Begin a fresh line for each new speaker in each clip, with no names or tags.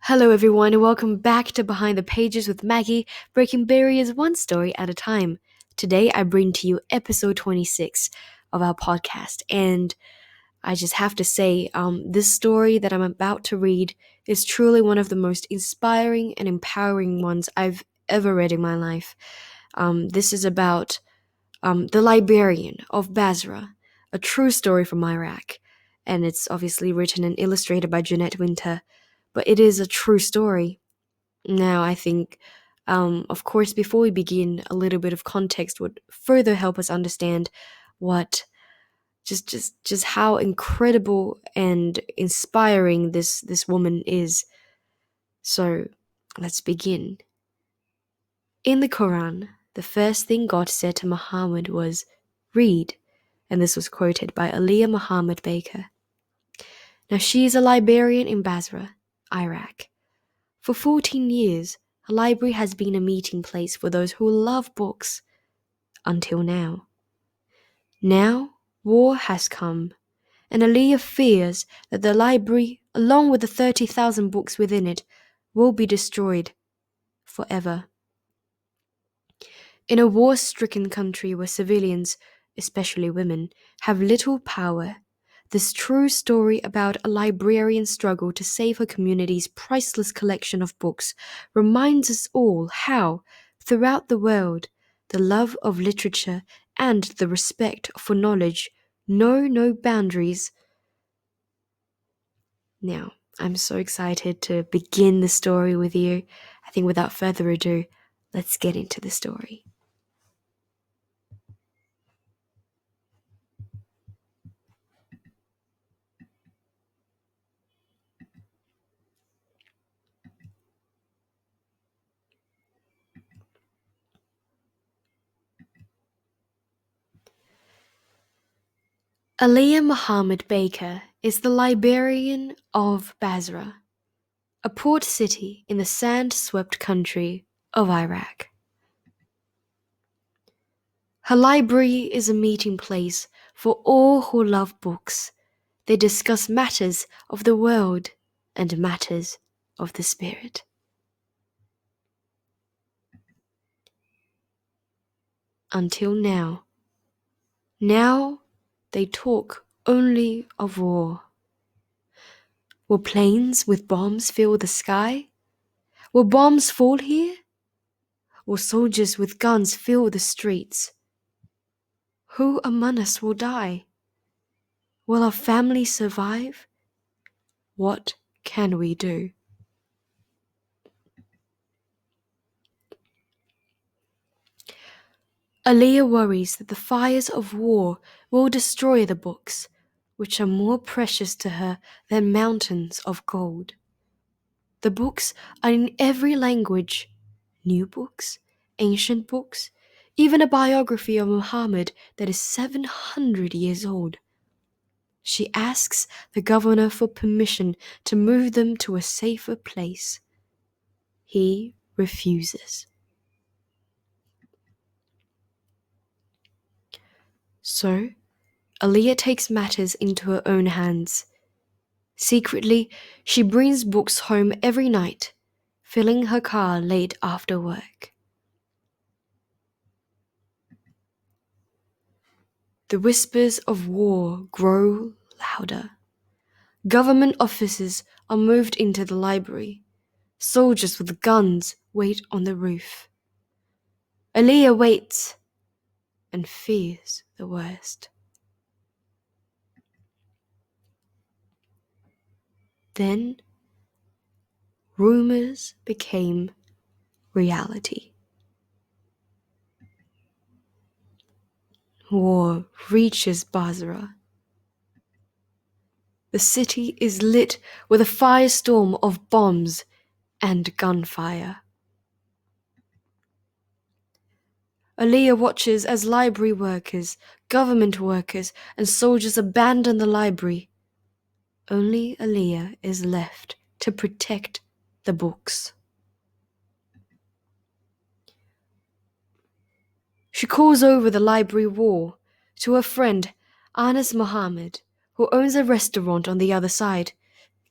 Hello, everyone, and welcome back to Behind the Pages with Maggie, breaking barriers one story at a time. Today, I bring to you episode 26 of our podcast, and I just have to say, this story that I'm about to read is truly one of the most inspiring and empowering ones I've ever read in my life. This is about the Librarian of Basra, a true story from Iraq, and it's obviously written and illustrated by Jeanette Winter, but it is a true story. Now, I think, of course, before we begin, a little bit of context would further help us understand what just how incredible and inspiring this woman is. So, let's begin. In the Quran, the first thing God said to Muhammad was, "Read," and this was quoted by Aliyah Muhammad Baker. Now, she is a librarian in Basra, Iraq. For 14 years, a library has been a meeting place for those who love books, until now. Now, war has come, and Aliyah fears that the library, along with the 30,000 books within it, will be destroyed forever. In a war-stricken country where civilians, especially women, have little power, this true story about a librarian's struggle to save her community's priceless collection of books reminds us all how, throughout the world, the love of literature and the respect for knowledge know no boundaries. Now, I'm so excited to begin the story with you. I think without further ado, let's get into the story. Aliyah Muhammad Baker is the Librarian of Basra, a port city in the sand-swept country of Iraq. Her library is a meeting place for all who love books. They discuss matters of the world and matters of the spirit. Until now. Now they talk only of war. Will planes with bombs fill the sky? Will bombs fall here? Will soldiers with guns fill the streets? Who among us will die? Will our family survive? What can we do? Aliyah worries that the fires of war will destroy the books, which are more precious to her than mountains of gold. The books are in every language, new books, ancient books, even a biography of Muhammad that is 700 years old. She asks the governor for permission to move them to a safer place. He refuses. So, Aliyah takes matters into her own hands. Secretly, she brings books home every night, filling her car late after work. The whispers of war grow louder. Government officers are moved into the library. Soldiers with guns wait on the roof. Aliyah waits and fears the worst. Then, rumors became reality. War reaches Basra. The city is lit with a firestorm of bombs and gunfire. Aliyah watches as library workers, government workers, and soldiers abandon the library. Only Aliyah is left to protect the books. She calls over the library wall to her friend Anas Muhammad, who owns a restaurant on the other side.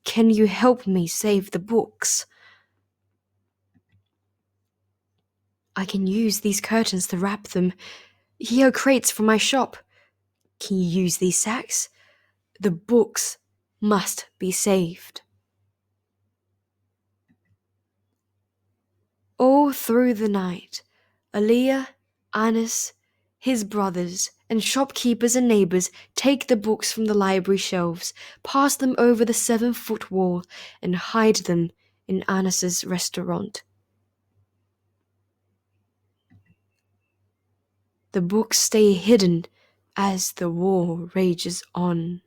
Can you help me save the books? I can use these curtains to wrap them. Here are crates from my shop. Can you use these sacks? The books must be saved. All through the night, Aliyah, Anas, his brothers, and shopkeepers and neighbors take the books from the library shelves, pass them over the 7-foot wall, and hide them in Anas's restaurant. The books stay hidden as the war rages on.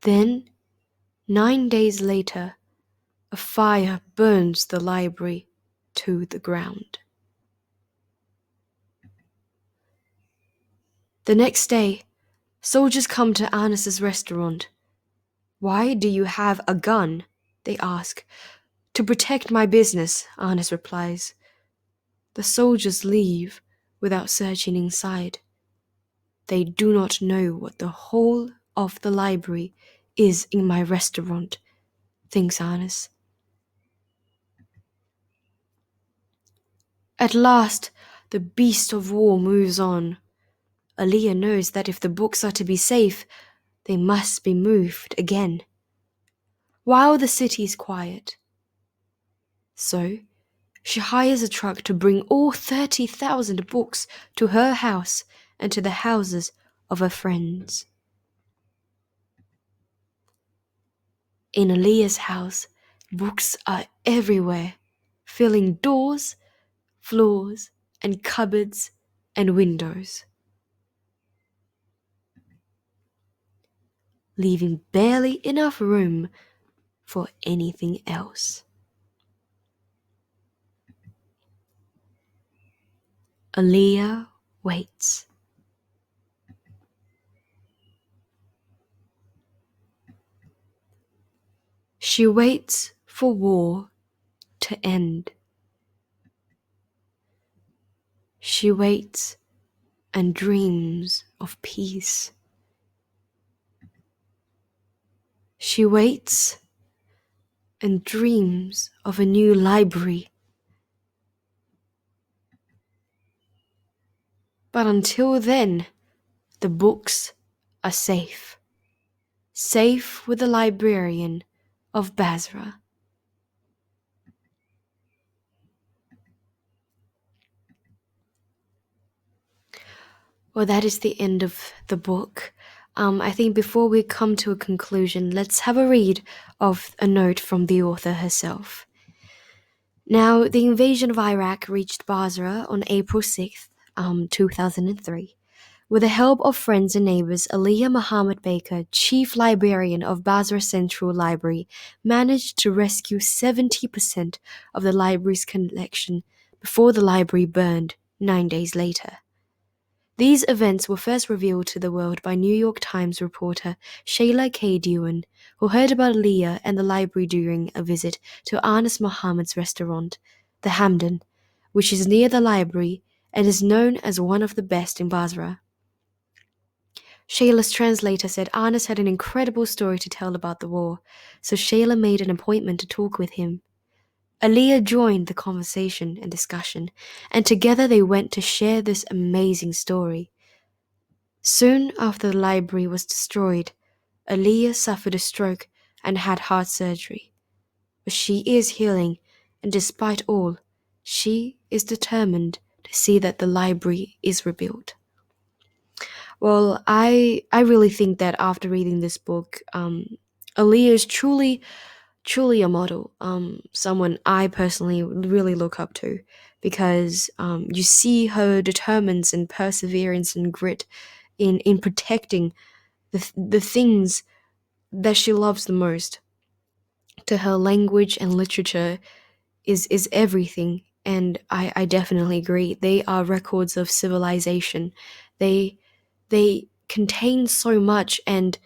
Then, 9 days later, a fire burns the library to the ground. The next day, soldiers come to Anas's restaurant. Why do you have a gun? They ask. To protect my business, Anas replies. The soldiers leave without searching inside. They do not know what the whole of the library is in my restaurant, thinks Anas. At last, the beast of war moves on. Aliyah knows that if the books are to be safe, they must be moved again. While the city is quiet. So, she hires a truck to bring all 30,000 books to her house and to the houses of her friends. In Aliyah's house, books are everywhere, filling doors, floors, and cupboards and windows, leaving barely enough room for anything else. Aliyah waits. She waits for war to end. She waits and dreams of peace. She waits and dreams of a new library. But until then, the books are safe. Safe with the Librarian of Basra. Well, that is the end of the book. I think before we come to a conclusion, let's have a read of a note from the author herself. Now, the invasion of Iraq reached Basra on April 6th, 2003. With the help of friends and neighbors, Aliyah Muhammad Baker, chief librarian of Basra Central Library, managed to rescue 70% of the library's collection before the library burned 9 days later. These events were first revealed to the world by New York Times reporter Shayla K. Dewan, who heard about Aliyah and the library during a visit to Anas Muhammad's restaurant, the Hamdan, which is near the library and is known as one of the best in Basra. Shayla's translator said Anas had an incredible story to tell about the war, so Shayla made an appointment to talk with him. Aliyah joined the conversation and discussion, and together they went to share this amazing story. Soon after the library was destroyed, Aliyah suffered a stroke and had heart surgery. But she is healing, and despite all, she is determined to see that the library is rebuilt. Well, I really think that after reading this book, Aliyah is truly a model, someone I personally really look up to, because you see her determination and perseverance and grit in protecting the things that she loves the most. To her, language and literature is everything, and I definitely agree. They are records of civilization. They contain so much, and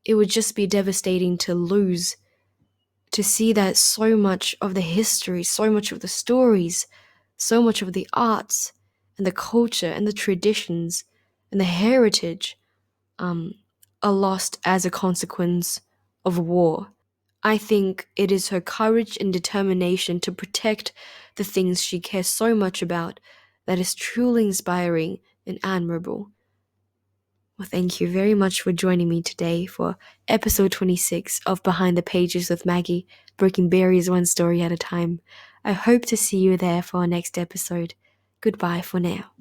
it would just be devastating to see that so much of the history, so much of the stories, so much of the arts and the culture and the traditions and the heritage are lost as a consequence of war. I think it is her courage and determination to protect the things she cares so much about that is truly inspiring and admirable. Well, thank you very much for joining me today for episode 26 of Behind the Pages with Maggie, breaking barriers one story at a time. I hope to see you there for our next episode. Goodbye for now.